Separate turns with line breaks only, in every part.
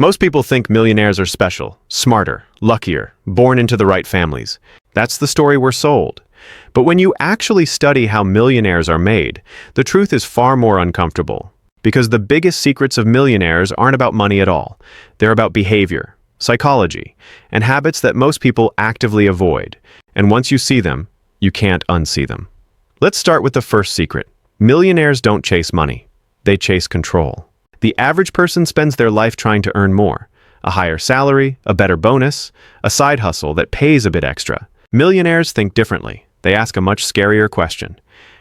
Most people think millionaires are special, smarter, luckier, born into the right families. That's the story we're sold. But when you actually study how millionaires are made, the truth is far more uncomfortable. Because the biggest secrets of millionaires aren't about money at all. They're about behavior, psychology, and habits that most people actively avoid. And once you see them, you can't unsee them. Let's start with the first secret. Millionaires don't chase money. They chase control. The average person spends their life trying to earn more. A higher salary, a better bonus, a side hustle that pays a bit extra. Millionaires think differently. They ask a much scarier question.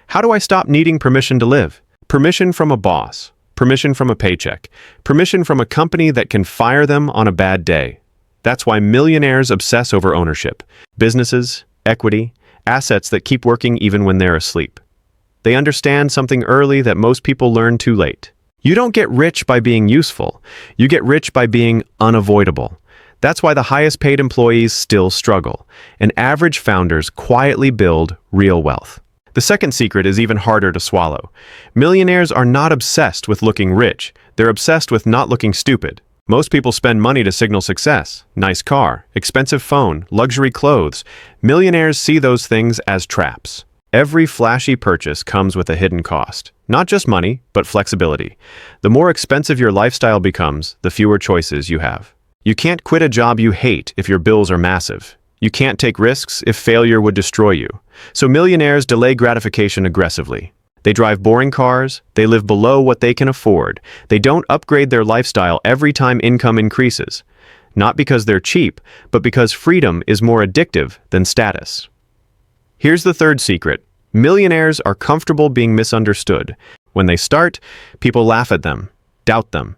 How do I stop needing permission to live? Permission from a boss. Permission from a paycheck. Permission from a company that can fire them on a bad day. That's why millionaires obsess over ownership. Businesses, equity, assets that keep working even when they're asleep. They understand something early that most people learn too late. You don't get rich by being useful. You get rich by being unavoidable. That's why the highest paid employees still struggle, and average founders quietly build real wealth. The second secret is even harder to swallow. Millionaires are not obsessed with looking rich. They're obsessed with not looking stupid. Most people spend money to signal success. Nice car, expensive phone, luxury clothes. Millionaires see those things as traps. Every flashy purchase comes with a hidden cost. Not just money, but flexibility. The more expensive your lifestyle becomes, the fewer choices you have. You can't quit a job you hate if your bills are massive. You can't take risks if failure would destroy you. So millionaires delay gratification aggressively. They drive boring cars, they live below what they can afford. They don't upgrade their lifestyle every time income increases. Not because they're cheap, but because freedom is more addictive than status. Here's the third secret. Millionaires are comfortable being misunderstood. When they start, people laugh at them, doubt them,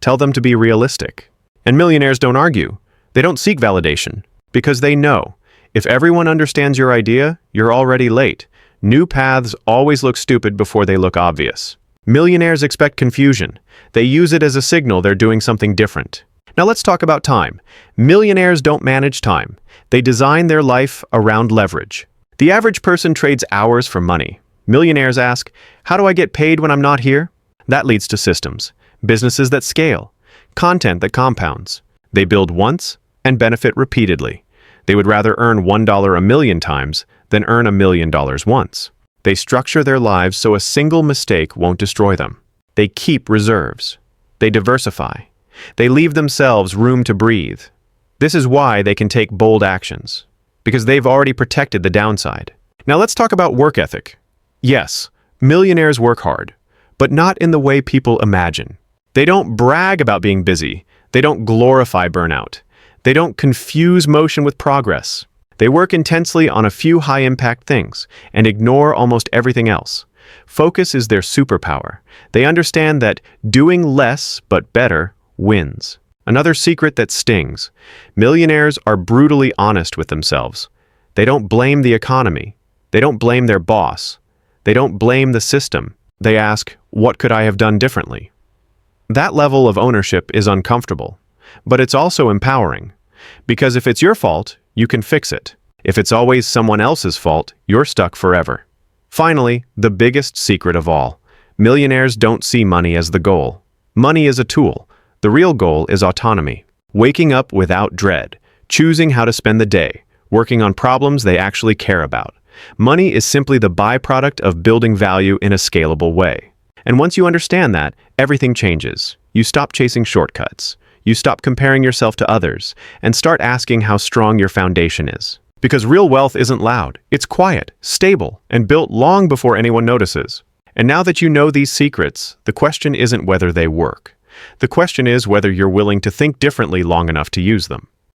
tell them to be realistic. And millionaires don't argue. They don't seek validation, because they know, if everyone understands your idea, you're already late. New paths always look stupid before they look obvious. Millionaires expect confusion. They use it as a signal they're doing something different. Now let's talk about time. Millionaires don't manage time. They design their life around leverage. The average person trades hours for money. Millionaires ask, how do I get paid when I'm not here? That leads to systems, businesses that scale, content that compounds. They build once and benefit repeatedly. They would rather earn $1 a million times than earn $1 million once. They structure their lives so a single mistake won't destroy them. They keep reserves. They diversify. They leave themselves room to breathe. This is why they can take bold actions, because they've already protected the downside. Now let's talk about work ethic. Yes, millionaires work hard, but not in the way people imagine. They don't brag about being busy. They don't glorify burnout. They don't confuse motion with progress. They work intensely on a few high-impact things and ignore almost everything else. Focus is their superpower. They understand that doing less but better wins. Another secret that stings. Millionaires are brutally honest with themselves. They don't blame the economy. They don't blame their boss. They don't blame the system. They ask, what could I have done differently? That level of ownership is uncomfortable, but it's also empowering. Because if it's your fault, you can fix it. If it's always someone else's fault, you're stuck forever. Finally, the biggest secret of all. Millionaires don't see money as the goal. Money is a tool. The real goal is autonomy. Waking up without dread. Choosing how to spend the day. Working on problems they actually care about. Money is simply the byproduct of building value in a scalable way. And once you understand that, everything changes. You stop chasing shortcuts. You stop comparing yourself to others, and start asking how strong your foundation is. Because real wealth isn't loud. It's quiet, stable, and built long before anyone notices. And now that you know these secrets, the question isn't whether they work. The question is whether you're willing to think differently long enough to use them.